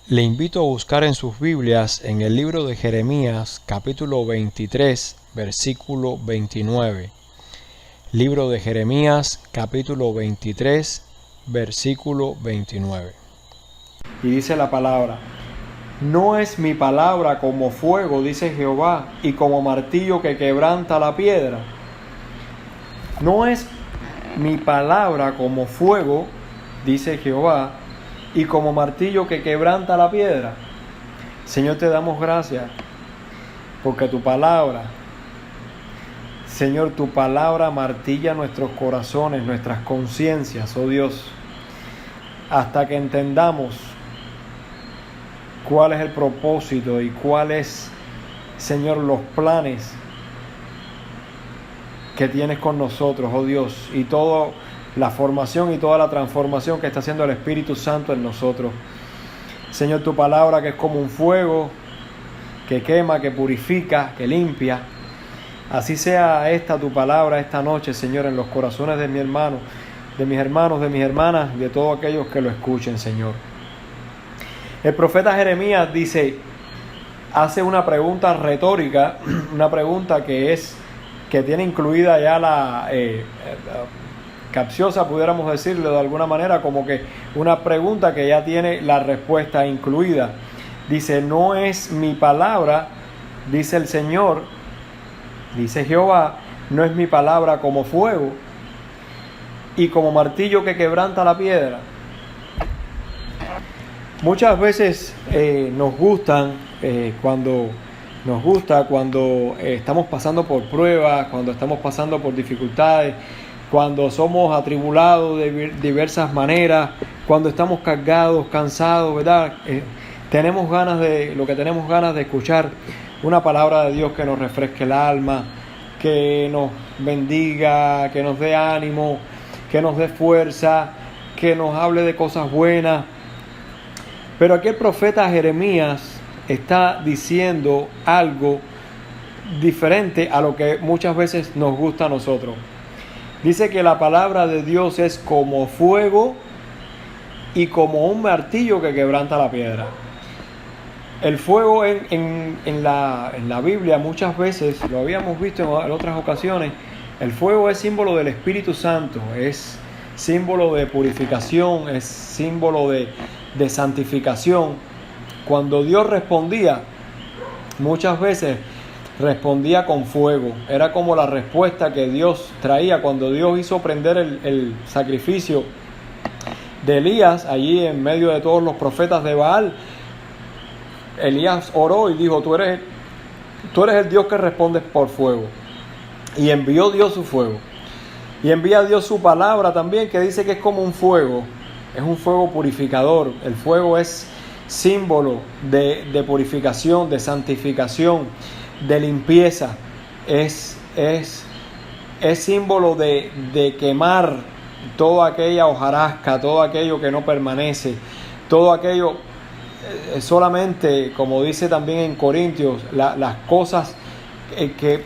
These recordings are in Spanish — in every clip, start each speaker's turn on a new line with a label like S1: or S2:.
S1: Le invito a buscar en sus Biblias en el libro de Jeremías, capítulo 23, versículo 29. Libro de Jeremías, capítulo 23, versículo 29. Y dice la palabra: No es mi palabra como fuego, dice Jehová, y como martillo que quebranta la piedra. No es mi palabra como fuego, dice Jehová, y como martillo que quebranta la piedra. Señor, te damos gracias porque tu palabra, Señor, tu palabra martilla nuestros corazones, nuestras conciencias, oh Dios, hasta que entendamos cuál es el propósito y cuál es, Señor, los planes que tienes con nosotros, oh Dios, y toda la formación y toda la transformación que está haciendo el Espíritu Santo en nosotros. Señor, tu palabra que es como un fuego que quema, que purifica, que limpia. Así sea esta tu palabra esta noche, Señor, en los corazones de mi hermano, de mis hermanos, de mis hermanas, de todos aquellos que lo escuchen, Señor. El profeta Jeremías hace una pregunta retórica, una pregunta que tiene incluida ya la capciosa, pudiéramos decirlo de alguna manera, como que una pregunta que ya tiene la respuesta incluida. Dice: no es mi palabra, dice el Señor, dice Jehová, no es mi palabra como fuego y como martillo que quebranta la piedra. Muchas veces nos gusta cuando estamos pasando por pruebas, cuando estamos pasando por dificultades, cuando somos atribulados de diversas maneras, cuando estamos cargados, cansados, ¿verdad? Tenemos ganas de escuchar una palabra de Dios que nos refresque el alma, que nos bendiga, que nos dé ánimo, que nos dé fuerza, que nos hable de cosas buenas. Pero aquí el profeta Jeremías está diciendo algo diferente a lo que muchas veces nos gusta a nosotros. Dice que la palabra de Dios es como fuego y como un martillo que quebranta la piedra. El fuego en la Biblia muchas veces, lo habíamos visto en otras ocasiones, el fuego es símbolo del Espíritu Santo, es símbolo de purificación, es símbolo de santificación. Cuando Dios respondía, muchas veces respondía con fuego. Era como la respuesta que Dios traía cuando Dios hizo prender el sacrificio de Elías allí en medio de todos los profetas de Baal. Elías oró y dijo: tú eres el Dios que respondes por fuego. Y envió Dios su fuego. Y envía Dios su palabra también, que dice que es como un fuego. Es un fuego purificador. El fuego es símbolo de purificación, de santificación, de limpieza. Es símbolo de quemar toda aquella hojarasca, todo aquello que no permanece, todo aquello solamente, como dice también en Corintios, las cosas que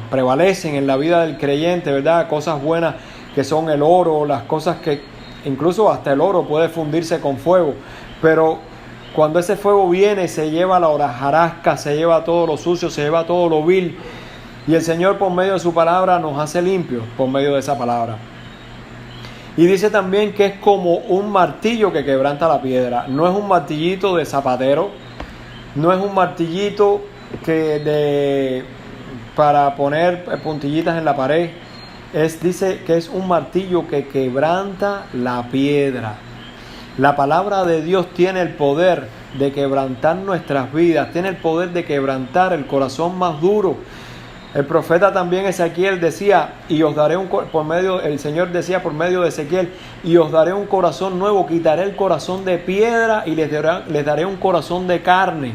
S1: prevalecen en la vida del creyente, ¿verdad? Cosas buenas que son el oro, las cosas que incluso hasta el oro puede fundirse con fuego, pero cuando ese fuego viene se lleva la hojarasca, se lleva todo lo sucio, se lleva todo lo vil, y el Señor por medio de su palabra nos hace limpios por medio de esa palabra. Y dice también que es como un martillo que quebranta la piedra. No es un martillito de zapatero, no es un martillito para poner puntillitas en la pared. Dice que es un martillo que quebranta la piedra. La palabra de Dios tiene el poder de quebrantar nuestras vidas, tiene el poder de quebrantar el corazón más duro. El profeta también Ezequiel decía, el Señor decía por medio de Ezequiel: y os daré un corazón nuevo, quitaré el corazón de piedra y les daré un corazón de carne.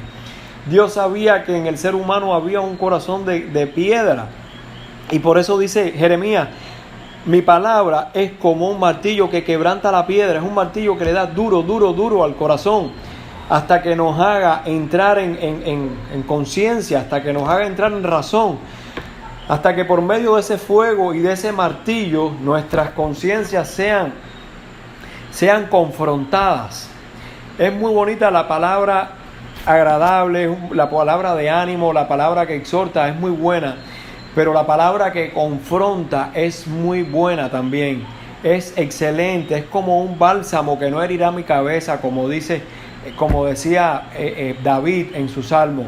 S1: Dios sabía que en el ser humano había un corazón de piedra. Y por eso dice Jeremías: mi palabra es como un martillo que quebranta la piedra. Es un martillo que le da duro al corazón, hasta que nos haga entrar en conciencia, hasta que nos haga entrar en razón, hasta que por medio de ese fuego y de ese martillo nuestras conciencias sean confrontadas. Es muy bonita la palabra agradable, la palabra de ánimo, la palabra que exhorta es muy buena, pero la palabra que confronta es muy buena también. Es excelente, es como un bálsamo que no herirá mi cabeza, como decía David en su salmo.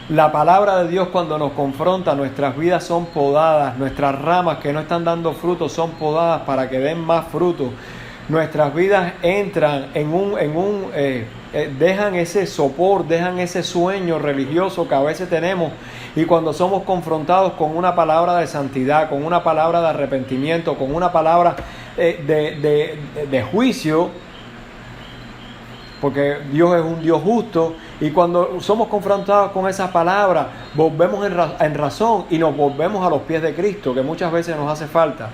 S1: La palabra de Dios, cuando nos confronta, nuestras vidas son podadas, nuestras ramas que no están dando frutos son podadas para que den más frutos. Nuestras vidas entran dejan ese sopor, dejan ese sueño religioso que a veces tenemos, y cuando somos confrontados con una palabra de santidad, con una palabra de arrepentimiento, con una palabra de juicio, porque Dios es un Dios justo, y cuando somos confrontados con esas palabras, volvemos en razón y nos volvemos a los pies de Cristo, que muchas veces nos hace falta.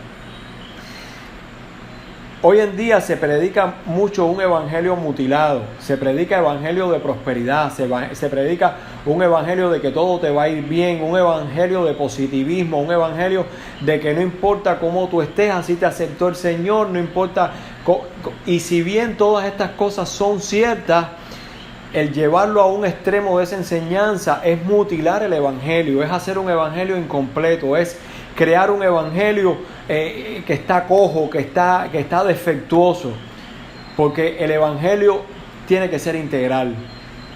S1: Hoy en día se predica mucho un evangelio mutilado, se predica evangelio de prosperidad, se predica un evangelio de que todo te va a ir bien, un evangelio de positivismo, un evangelio de que no importa cómo tú estés, así te aceptó el Señor, no importa. Y si bien todas estas cosas son ciertas, el llevarlo a un extremo de esa enseñanza es mutilar el evangelio, es hacer un evangelio incompleto, es crear un evangelio que está cojo, que está defectuoso, porque el evangelio tiene que ser integral.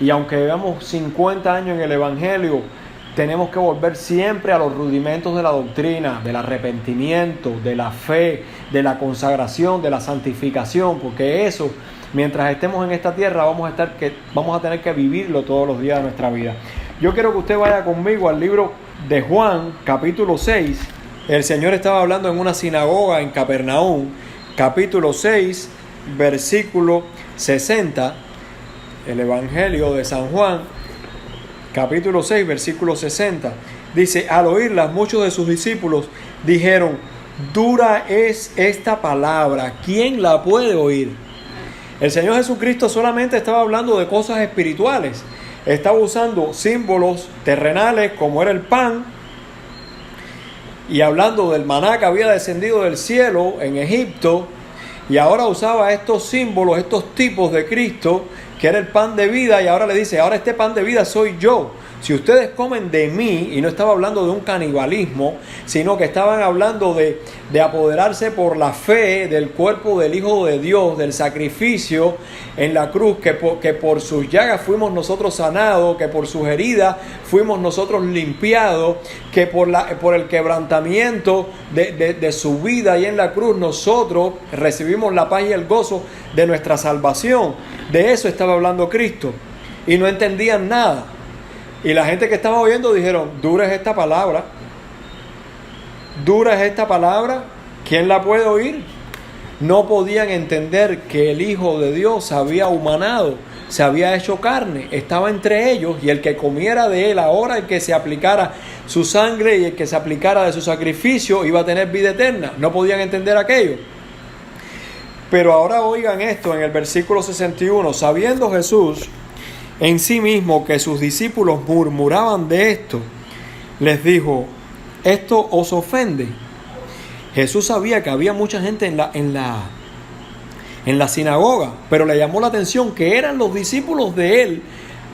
S1: Y aunque llevamos 50 años en el evangelio, tenemos que volver siempre a los rudimentos de la doctrina, del arrepentimiento, de la fe, de la consagración, de la santificación, porque eso, mientras estemos en esta tierra, vamos a tener que vivirlo todos los días de nuestra vida. Yo quiero que usted vaya conmigo al libro de Juan, capítulo 6. El Señor estaba hablando en una sinagoga en Capernaum, capítulo 6, versículo 60. El Evangelio de San Juan, capítulo 6, versículo 60. Dice: al oírlas, muchos de sus discípulos dijeron: dura es esta palabra, ¿quién la puede oír? El Señor Jesucristo solamente estaba hablando de cosas espirituales. Estaba usando símbolos terrenales como era el pan, y hablando del maná que había descendido del cielo en Egipto, y ahora usaba estos símbolos, estos tipos de Cristo, que era el pan de vida, y ahora le dice: ahora este pan de vida soy yo. Si ustedes comen de mí, y no estaba hablando de un canibalismo, sino que estaban hablando de apoderarse por la fe del cuerpo del Hijo de Dios, del sacrificio en la cruz, que por sus llagas fuimos nosotros sanados, que por sus heridas fuimos nosotros limpiados, que por el quebrantamiento de su vida y en la cruz nosotros recibimos la paz y el gozo de nuestra salvación. De eso estaba hablando Cristo, y no entendían nada. Y la gente que estaba oyendo dijeron: dura es esta palabra, dura es esta palabra, ¿quién la puede oír? No podían entender que el Hijo de Dios se había humanado, se había hecho carne, estaba entre ellos, y el que comiera de él, ahora el que se aplicara su sangre y el que se aplicara de su sacrificio, iba a tener vida eterna. No podían entender aquello. Pero ahora oigan esto en el versículo 61. Sabiendo Jesús en sí mismo que sus discípulos murmuraban de esto, les dijo: ¿esto os ofende? Jesús sabía que había mucha gente en la sinagoga, pero le llamó la atención que eran los discípulos de él,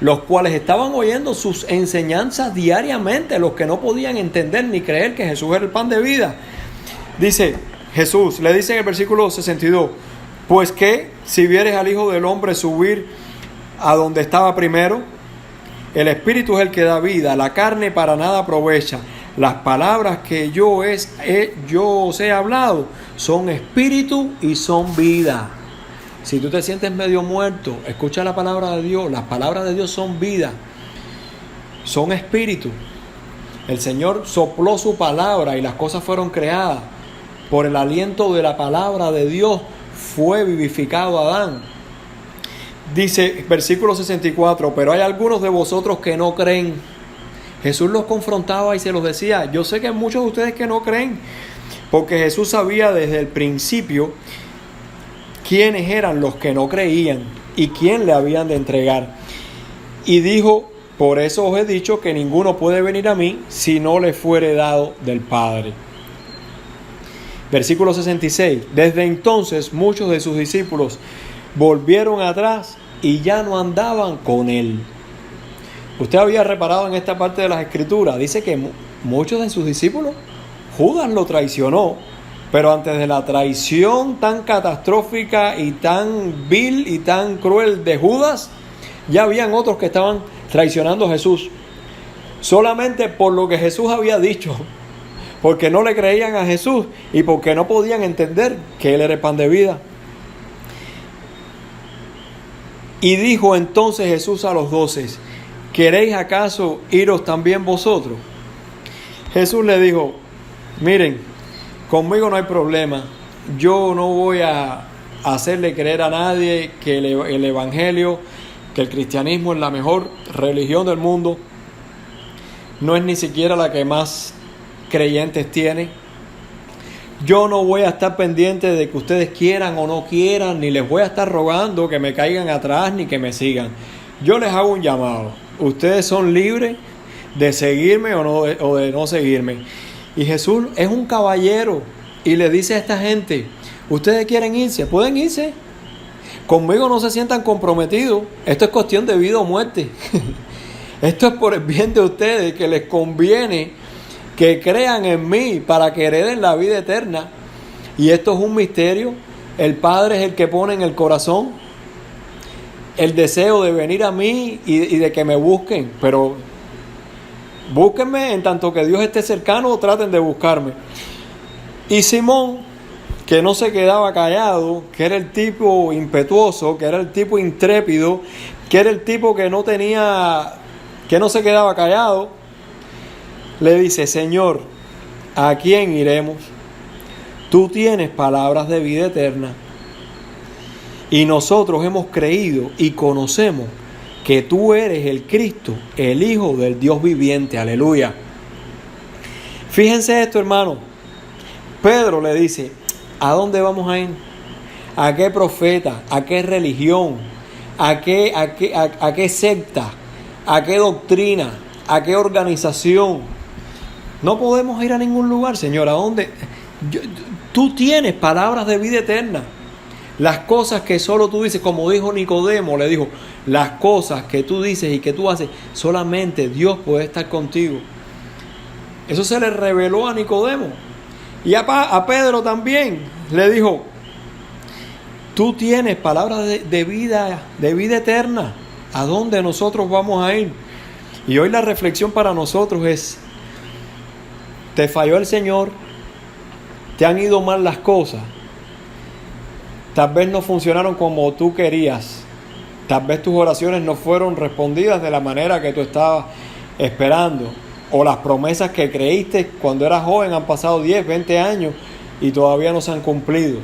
S1: los cuales estaban oyendo sus enseñanzas diariamente, los que no podían entender ni creer que Jesús era el pan de vida. Dice Jesús, le dice en el versículo 62: pues que si vieres al Hijo del Hombre subir a donde estaba primero, el Espíritu es el que da vida, la carne para nada aprovecha. Las palabras que yo os he hablado son espíritu y son vida. Si tú te sientes medio muerto, escucha la palabra de Dios. Las palabras de Dios son vida, son espíritu. El Señor sopló su palabra y las cosas fueron creadas. Por el aliento de la palabra de Dios fue vivificado Adán. Dice versículo 64: pero hay algunos de vosotros que no creen. Jesús los confrontaba y se los decía: yo sé que hay muchos de ustedes que no creen, porque Jesús sabía desde el principio quiénes eran los que no creían y quién le habían de entregar. Y dijo: por eso os he dicho que ninguno puede venir a mí si no le fuere dado del Padre. Versículo 66: desde entonces muchos de sus discípulos volvieron atrás y ya no andaban con él. Usted había reparado en esta parte de las Escrituras, dice que muchos de sus discípulos, Judas lo traicionó, pero antes de la traición tan catastrófica y tan vil y tan cruel de Judas, ya habían otros que estaban traicionando a Jesús, solamente por lo que Jesús había dicho, porque no le creían a Jesús y porque no podían entender que Él era el pan de vida. Y dijo entonces Jesús a los 12, ¿queréis acaso iros también vosotros? Jesús le dijo, miren, conmigo no hay problema, yo no voy a hacerle creer a nadie que el evangelio, que el cristianismo es la mejor religión del mundo, no es ni siquiera la que más creyentes tiene. Yo no voy a estar pendiente de que ustedes quieran o no quieran, ni les voy a estar rogando que me caigan atrás ni que me sigan. Yo les hago un llamado. Ustedes son libres de seguirme o de no seguirme. Y Jesús es un caballero y le dice a esta gente, ustedes quieren irse, pueden irse. Conmigo no se sientan comprometidos. Esto es cuestión de vida o muerte. Esto es por el bien de ustedes, que les conviene que crean en mí para que hereden la vida eterna. Y esto es un misterio. El Padre es el que pone en el corazón el deseo de venir a mí y de que me busquen. Pero búsquenme en tanto que Dios esté cercano, o traten de buscarme. Y Simón, que no se quedaba callado, que era el tipo impetuoso, que era el tipo intrépido, que era el tipo que no se quedaba callado, le dice, Señor, ¿a quién iremos? Tú tienes palabras de vida eterna. Y nosotros hemos creído y conocemos que tú eres el Cristo, el Hijo del Dios viviente. Aleluya. Fíjense esto, hermano. Pedro le dice, ¿a dónde vamos a ir? ¿A qué profeta? ¿A qué religión? ¿A qué secta? ¿A qué doctrina? ¿A qué organización? No podemos ir a ningún lugar, Señor. ¿A dónde? Tú tienes palabras de vida eterna. Las cosas que solo tú dices, como dijo Nicodemo, le dijo, las cosas que tú dices y que tú haces, solamente Dios puede estar contigo. Eso se le reveló a Nicodemo. Y a Pedro también le dijo, tú tienes palabras de vida eterna. ¿A dónde nosotros vamos a ir? Y hoy la reflexión para nosotros es, ¿te falló el Señor? ¿Te han ido mal las cosas? Tal vez no funcionaron como tú querías. Tal vez tus oraciones no fueron respondidas de la manera que tú estabas esperando. O las promesas que creíste cuando eras joven han pasado 10, 20 años y todavía no se han cumplido.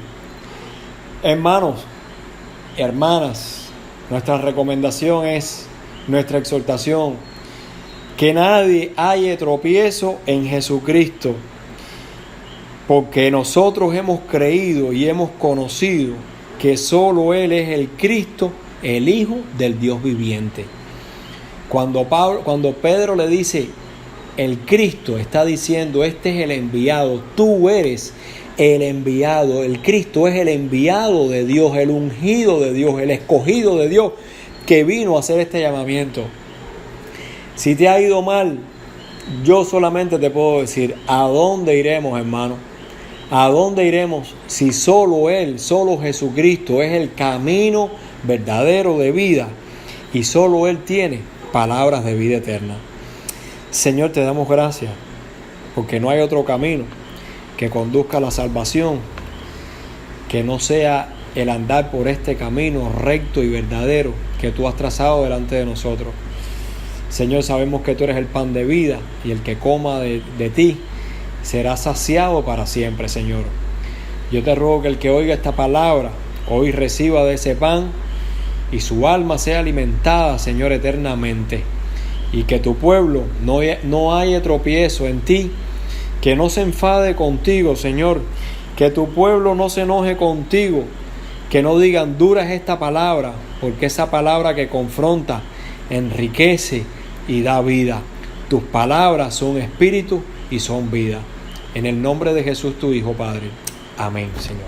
S1: Hermanos, hermanas, nuestra recomendación es, nuestra exhortación, que nadie halle tropiezo en Jesucristo, porque nosotros hemos creído y hemos conocido que solo Él es el Cristo, el Hijo del Dios viviente. Cuando Pedro le dice, el Cristo, está diciendo, este es el enviado, tú eres el enviado, el Cristo es el enviado de Dios, el ungido de Dios, el escogido de Dios, que vino a hacer este llamamiento. Si te ha ido mal, yo solamente te puedo decir, ¿a dónde iremos, hermano? ¿A dónde iremos si solo Él, solo Jesucristo es el camino verdadero de vida y solo Él tiene palabras de vida eterna? Señor, te damos gracias porque no hay otro camino que conduzca a la salvación que no sea el andar por este camino recto y verdadero que tú has trazado delante de nosotros. Señor, sabemos que tú eres el pan de vida y el que coma de ti será saciado para siempre, Señor. Yo te ruego que el que oiga esta palabra hoy reciba de ese pan y su alma sea alimentada, Señor, eternamente. Y que tu pueblo no haya tropiezo en ti, que no se enfade contigo, Señor. Que tu pueblo no se enoje contigo, que no digan dura es esta palabra, porque esa palabra que confronta, enriquece y da vida. Tus palabras son espíritu y son vida. En el nombre de Jesús tu Hijo, Padre. Amén, Señor.